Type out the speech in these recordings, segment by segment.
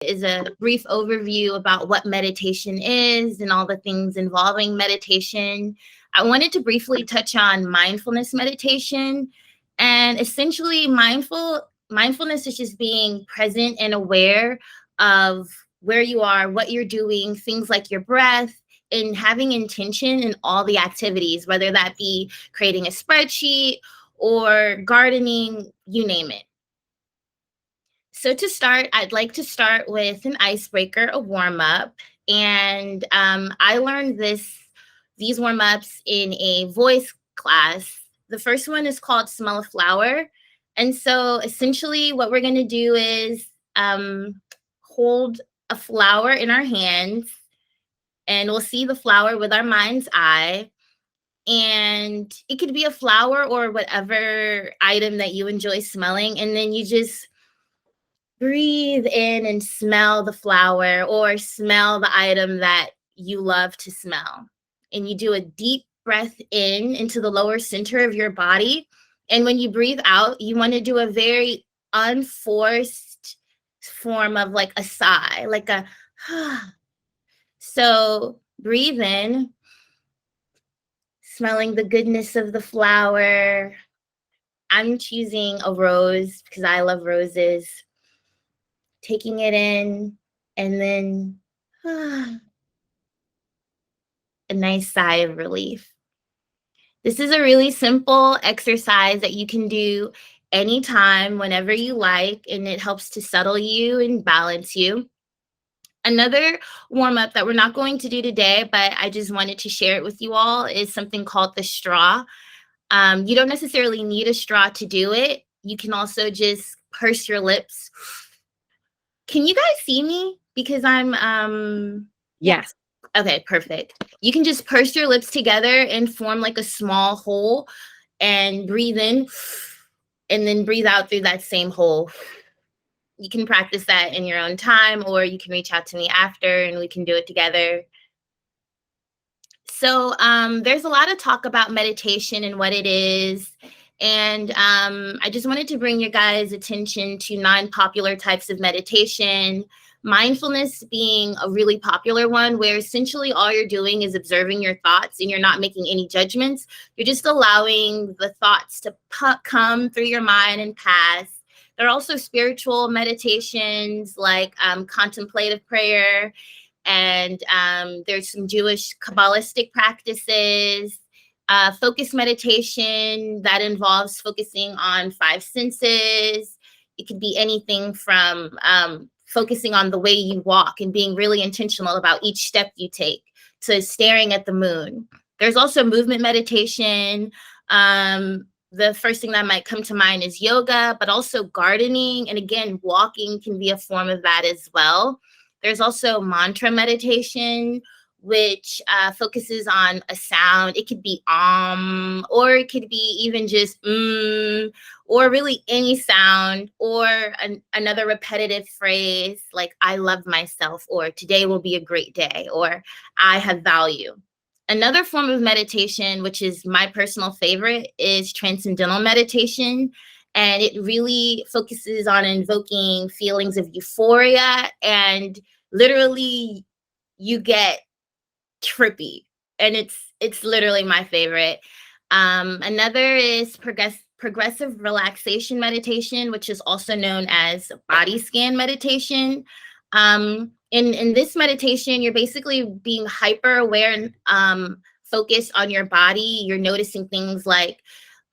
Is a brief overview about what meditation is and all the things involving meditation. I wanted to briefly touch on mindfulness meditation. And essentially, mindfulness is just being present and aware of where you are, what you're doing, things like your breath, and having intention in all the activities, whether that be creating a spreadsheet or gardening, you name it. So to start, I'd like to start with an icebreaker, a warm-up. And I learned these warm-ups in a voice class. The first one is called Smell a Flower. And so essentially what we're going to do is hold a flower in our hands, and we'll see the flower with our mind's eye. And it could be a flower or whatever item that you enjoy smelling. And then you just breathe in and smell the flower or smell the item that you love to smell. And you do a deep breath in into the lower center of your body. And when you breathe out, you want to do a very unforced form of like a sigh, like a So breathe in, smelling the goodness of the flower. I'm choosing a rose because I love roses. Taking it in, and then a nice sigh of relief. This is a really simple exercise that you can do anytime, whenever you like, and it helps to settle you and balance you. Another warm-up that we're not going to do today, but I just wanted to share it with you all, is something called the straw. You don't necessarily need a straw to do it. You can also just purse your lips. Can you guys see me? Because I'm, Yes. Okay, perfect. You can just purse your lips together and form like a small hole and breathe in and then breathe out through that same hole. You can practice that in your own time, or you can reach out to me after and we can do it together. So there's a lot of talk about meditation and what it is. And I just wanted to bring your guys' attention to 9 popular types of meditation, mindfulness being a really popular one, where essentially all you're doing is observing your thoughts and you're not making any judgments. You're just allowing the thoughts to come through your mind and pass. There are also spiritual meditations like contemplative prayer, and there's some Jewish Kabbalistic practices. Focus meditation that involves focusing on 5 senses. It could be anything from focusing on the way you walk and being really intentional about each step you take, to staring at the moon. There's also movement meditation. The first thing that might come to mind is yoga, but also gardening. And again, walking can be a form of that as well. There's also mantra meditation, which focuses on a sound. It could be or it could be even just or really any sound, or another repetitive phrase like I love myself, or today will be a great day, or I have value. Another form of meditation, which is my personal favorite, is transcendental meditation. And it really focuses on invoking feelings of euphoria, and literally you get trippy, and it's literally my favorite. Another is progressive relaxation meditation, which is also known as body scan meditation. In this meditation, you're basically being hyper aware and focused on your body. You're noticing things like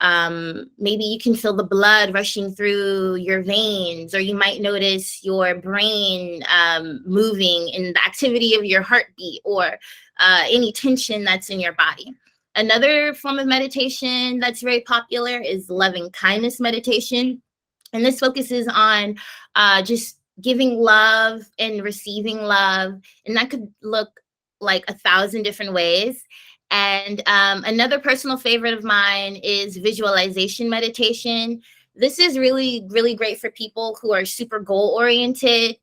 maybe you can feel the blood rushing through your veins, or you might notice your brain moving in the activity of your heartbeat, or any tension that's in your body. Another form of meditation that's very popular is loving kindness meditation. And this focuses on just giving love and receiving love. And that could look like 1,000 different ways. And another personal favorite of mine is visualization meditation. This is really, really great for people who are super goal-oriented.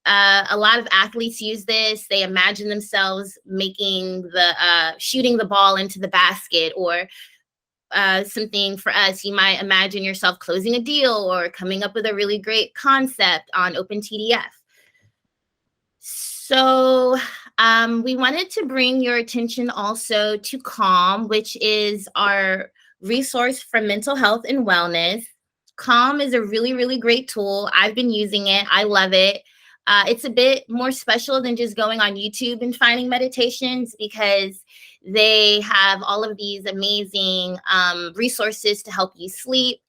A lot of athletes use this. They imagine themselves shooting the ball into the basket, or something for us, you might imagine yourself closing a deal or coming up with a really great concept on OpenTDF. So we wanted to bring your attention also to Calm, which is our resource for mental health and wellness. Calm is a really, really great tool. I've been using it. I love it. It's a bit more special than just going on YouTube and finding meditations because they have all of these amazing resources to help you sleep.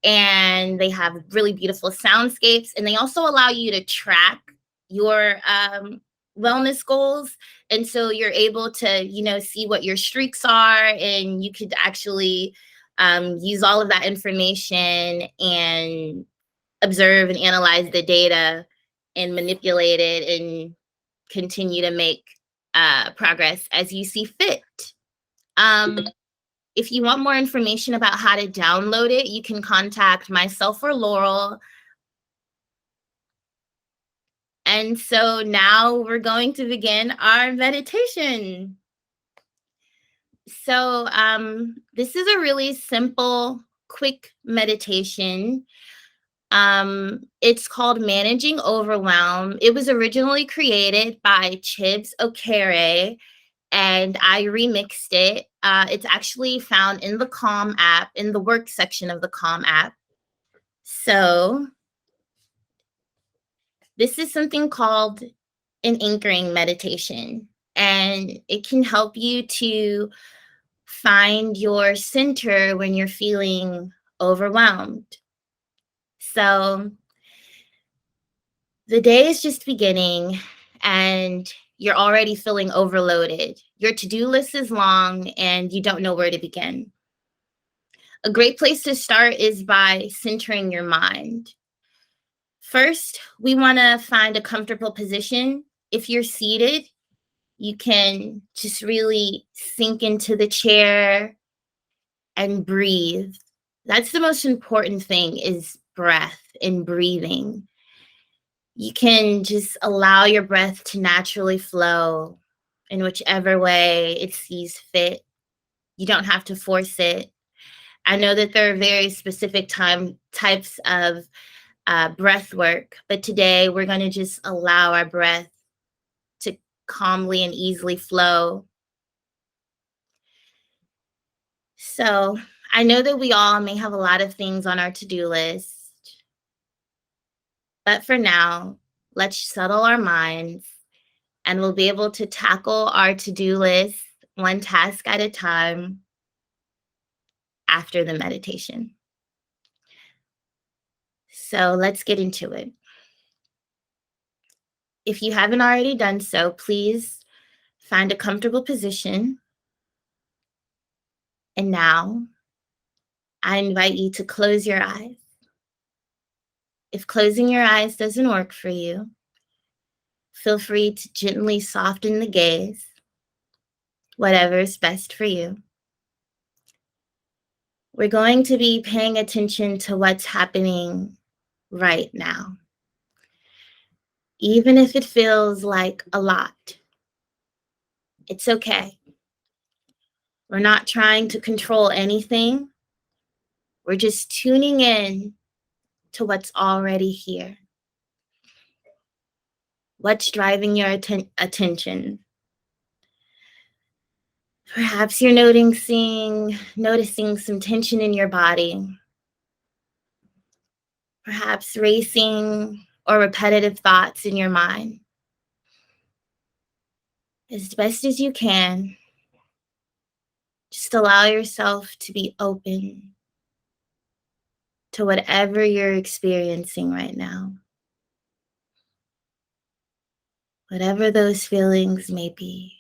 And they have really beautiful soundscapes. And they also allow you to track your wellness goals. And so you're able to, see what your streaks are, and you could actually use all of that information and observe and analyze the data and manipulate it and continue to make progress as you see fit. If you want more information about how to download it, you can contact myself or Laurel. And so now we're going to begin our meditation. So this is a really simple, quick meditation. It's called Managing Overwhelm. It was originally created by Chibs Okere, and I remixed it. It's actually found in the Calm app, in the work section of the Calm app. So this is something called an anchoring meditation, and it can help you to find your center when you're feeling overwhelmed. So the day is just beginning and you're already feeling overloaded. Your to-do list is long and you don't know where to begin. A great place to start is by centering your mind. First, we want to find a comfortable position. If you're seated, you can just really sink into the chair and breathe. That's the most important thing, is breath and breathing. You can just allow your breath to naturally flow in whichever way it sees fit. You don't have to force it. I know that there are very specific types of breath work, but today we're going to just allow our breath to calmly and easily flow. So I know that we all may have a lot of things on our to-do list, but for now, let's settle our minds and we'll be able to tackle our to-do list one task at a time after the meditation. So let's get into it. If you haven't already done so, please find a comfortable position. And now I invite you to close your eyes. If closing your eyes doesn't work for you, feel free to gently soften the gaze, whatever is best for you. We're going to be paying attention to what's happening right now. Even if it feels like a lot, it's okay. We're not trying to control anything. We're just tuning in to what's already here. What's driving your attention? Perhaps you're noticing some tension in your body. Perhaps racing or repetitive thoughts in your mind. As best as you can, just allow yourself to be open to whatever you're experiencing right now. Whatever those feelings may be.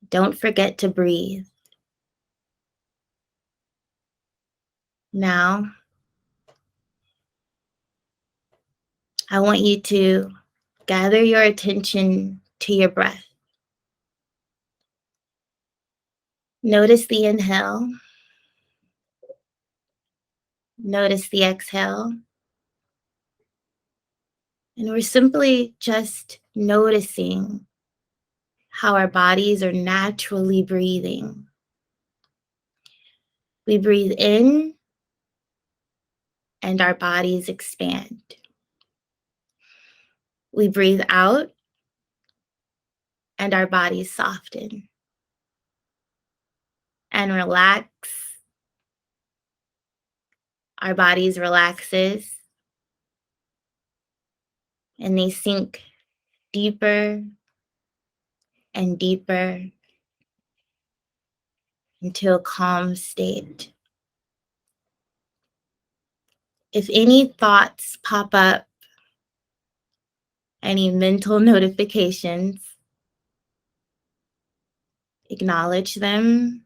Don't forget to breathe. Now, I want you to gather your attention to your breath. Notice the inhale. Notice the exhale. And we're simply just noticing how our bodies are naturally breathing. We breathe in and our bodies expand. We breathe out and our bodies soften and relax. Our bodies relaxes and they sink deeper and deeper into a calm state. If any thoughts pop up, any mental notifications, acknowledge them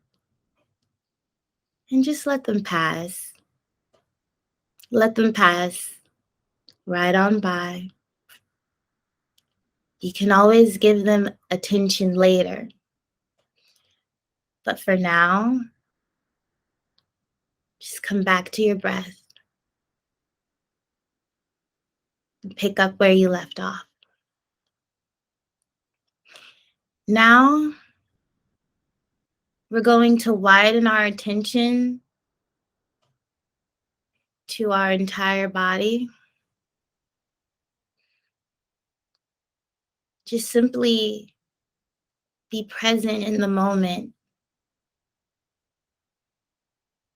and just let them pass. Let them pass right on by. You can always give them attention later. But for now, just come back to your breath and pick up where you left off. Now, we're going to widen our attention to our entire body. Just simply be present in the moment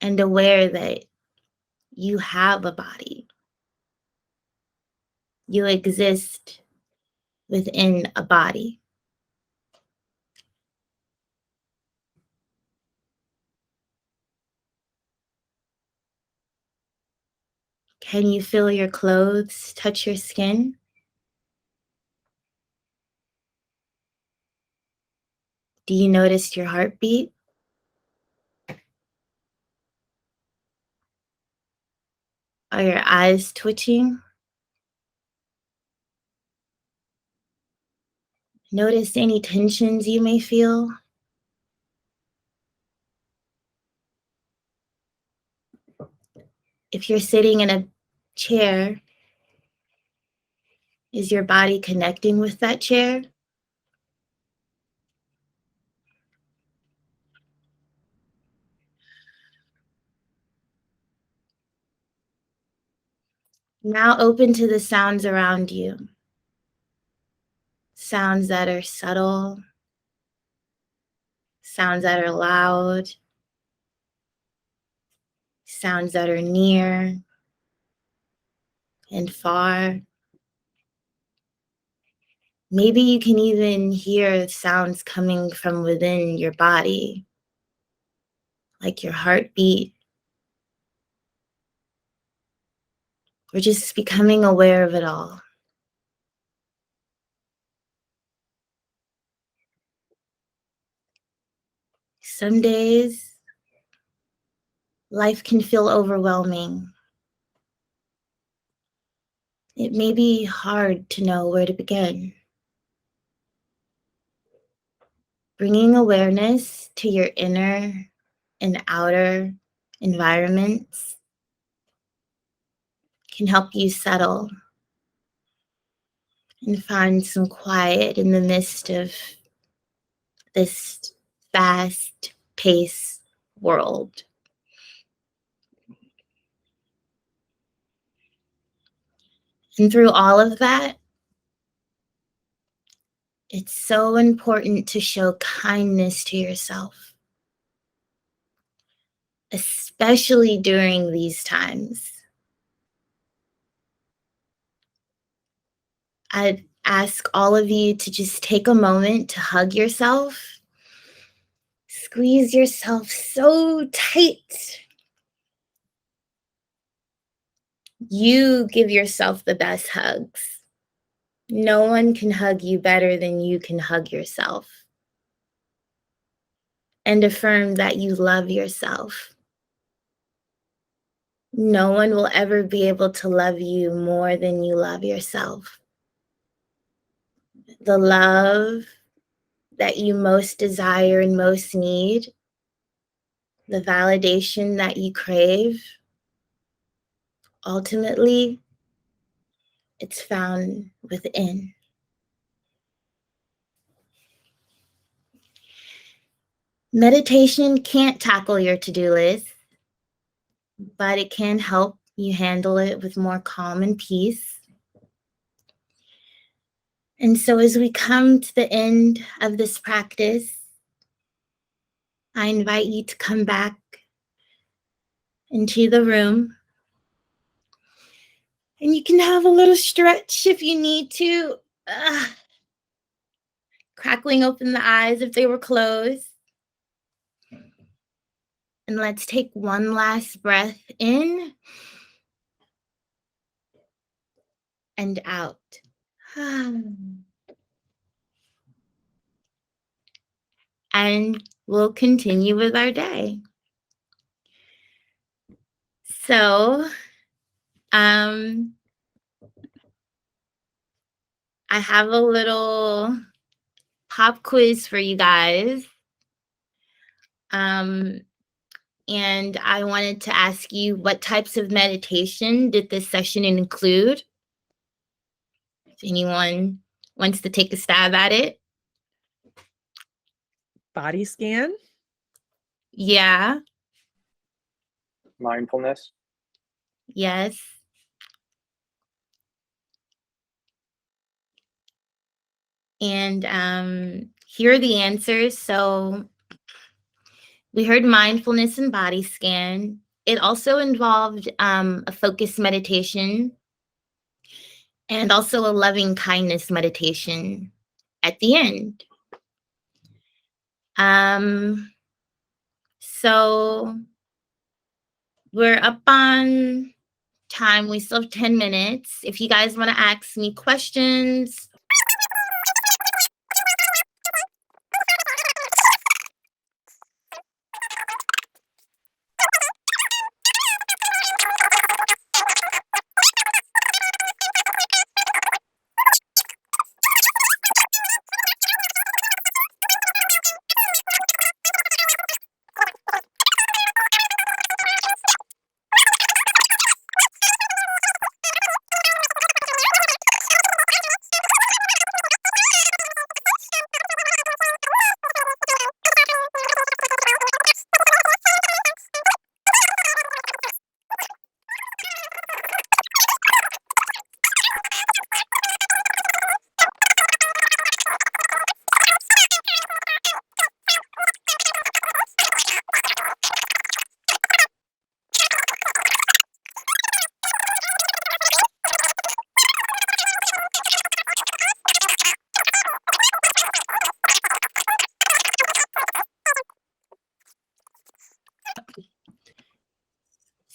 and aware that you have a body. You exist within a body. Can you feel your clothes touch your skin? Do you notice your heartbeat? Are your eyes twitching? Notice any tensions you may feel. If you're sitting in a chair, is your body connecting with that chair? Now open to the sounds around you. Sounds that are subtle, sounds that are loud, sounds that are near and far. Maybe you can even hear sounds coming from within your body, like your heartbeat, or just becoming aware of it all. Some days, life can feel overwhelming. It may be hard to know where to begin. Bringing awareness to your inner and outer environments can help you settle and find some quiet in the midst of this fast-paced world. And through all of that, it's so important to show kindness to yourself, especially during these times. I'd ask all of you to just take a moment to hug yourself. Squeeze yourself so tight. You give yourself the best hugs. No one can hug you better than you can hug yourself. And affirm that you love yourself. No one will ever be able to love you more than you love yourself. The love that you most desire and most need, the validation that you crave, ultimately, it's found within. Meditation can't tackle your to-do list, but it can help you handle it with more calm and peace. And so as we come to the end of this practice, I invite you to come back into the room. And you can have a little stretch if you need to. Crackling open the eyes if they were closed. And let's take one last breath in and out. And we'll continue with our day. So, I have a little pop quiz for you guys. And I wanted to ask you, what types of meditation did this session include? If anyone wants to take a stab at it. Body scan. Yeah. Mindfulness. Yes. And here are the answers. So we heard mindfulness and body scan. It also involved a focused meditation and also a loving kindness meditation at the end. So we're up on time. We still have 10 minutes. If you guys want to ask me questions.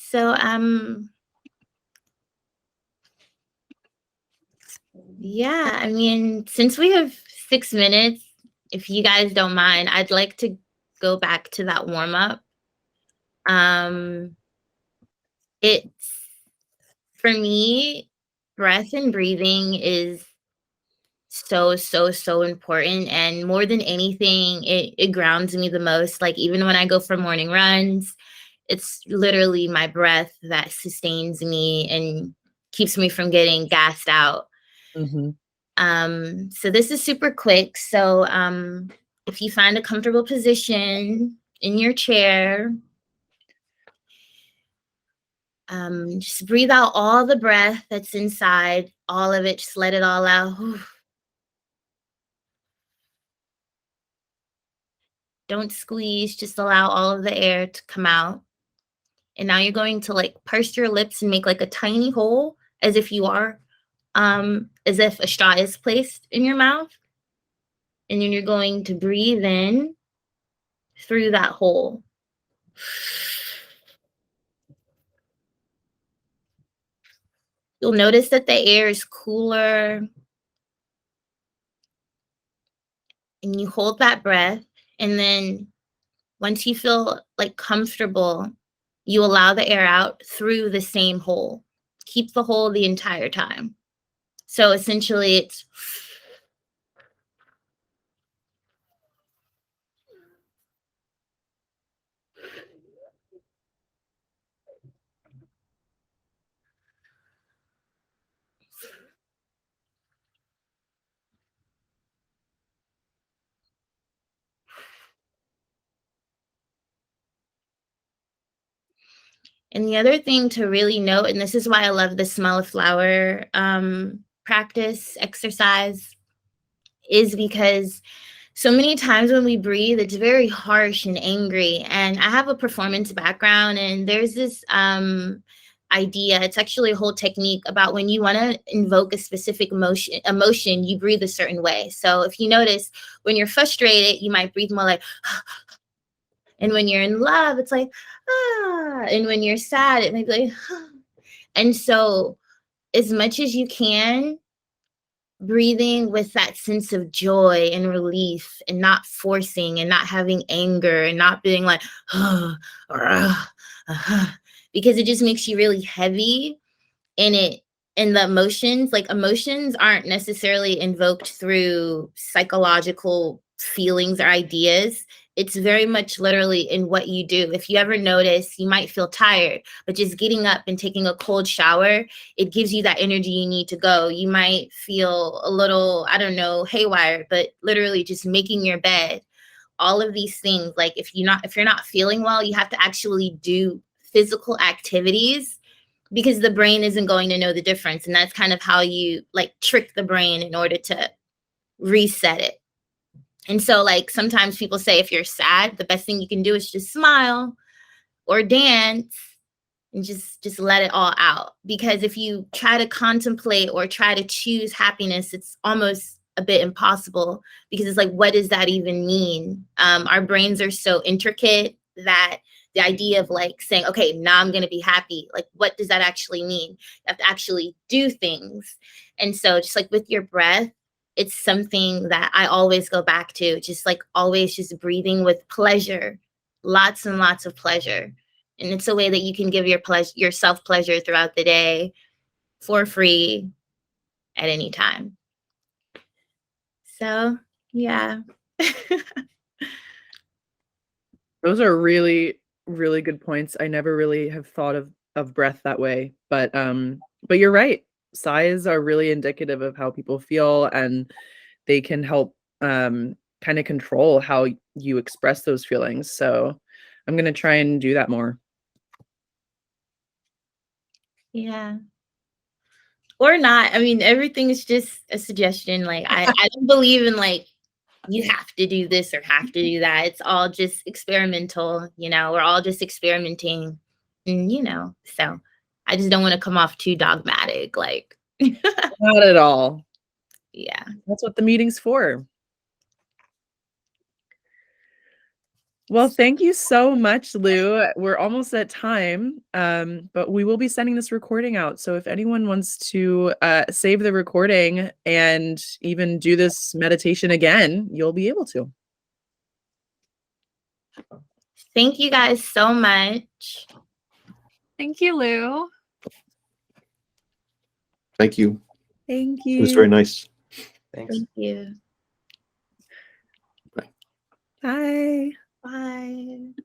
So, yeah, I mean, since we have 6 minutes, if you guys don't mind, I'd like to go back to that warm up. It's, for me, breath and breathing is so important. And more than anything, it grounds me the most. Like, even when I go for morning runs, it's literally my breath that sustains me and keeps me from getting gassed out. So this is super quick. So if you find a comfortable position in your chair, just breathe out all the breath that's inside, all of it, just let it all out. Don't squeeze, just allow all of the air to come out. And now you're going to like purse your lips and make like a tiny hole as if you are, as if a straw is placed in your mouth. And then you're going to breathe in through that hole. You'll notice that the air is cooler. And you hold that breath. And then once you feel like comfortable, you allow the air out through the same hole. Keep the hole the entire time. So essentially it's And the other thing to really note, and this is why I love the smell of flower practice exercise, is because so many times when we breathe, it's very harsh and angry. And I have a performance background, and there's this idea, it's actually a whole technique about when you want to invoke a specific emotion, you breathe a certain way. So if you notice, when you're frustrated, you might breathe more like, and when you're in love, it's like, ah, and when you're sad, it might be like, ah. And so as much as you can, breathing with that sense of joy and relief, and not forcing and not having anger and not being like, because it just makes you really heavy. And the emotions, like emotions aren't necessarily invoked through psychological feelings or ideas. It's very much literally in what you do. If you ever notice, you might feel tired, but just getting up and taking a cold shower, it gives you that energy you need to go. You might feel a little, I don't know, haywire, but literally just making your bed, all of these things. Like if you're not feeling well, you have to actually do physical activities, because the brain isn't going to know the difference. And that's kind of how you like trick the brain in order to reset it. And so like sometimes people say if you're sad, the best thing you can do is just smile or dance and just let it all out. Because if you try to contemplate or try to choose happiness, it's almost a bit impossible, because it's like, what does that even mean? Our brains are so intricate that the idea of like saying, okay, now I'm going to be happy, like, what does that actually mean? You have to actually do things. And so just like with your breath, it's something that I always go back to, just like always just breathing with pleasure, lots and lots of pleasure. And it's a way that you can give yourself pleasure throughout the day for free at any time. So, yeah. Those are really, really good points. I never really have thought of breath that way, but you're right. Sighs are really indicative of how people feel, and they can help kind of control how you express those feelings. So I'm going to try and do that more. Yeah. Or not. I mean, everything is just a suggestion. Like I don't believe in like you have to do this or have to do that. It's all just experimental, we're all just experimenting. And so I just don't want to come off too dogmatic. Like Not at all. Yeah. That's what the meeting's for. Well, thank you so much, Lou. We're almost at time, but we will be sending this recording out. So if anyone wants to save the recording and even do this meditation again, you'll be able to. Thank you guys so much. Thank you, Lou. Thank you. Thank you. It was very nice. Thanks. Thank you. Bye. Bye. Bye.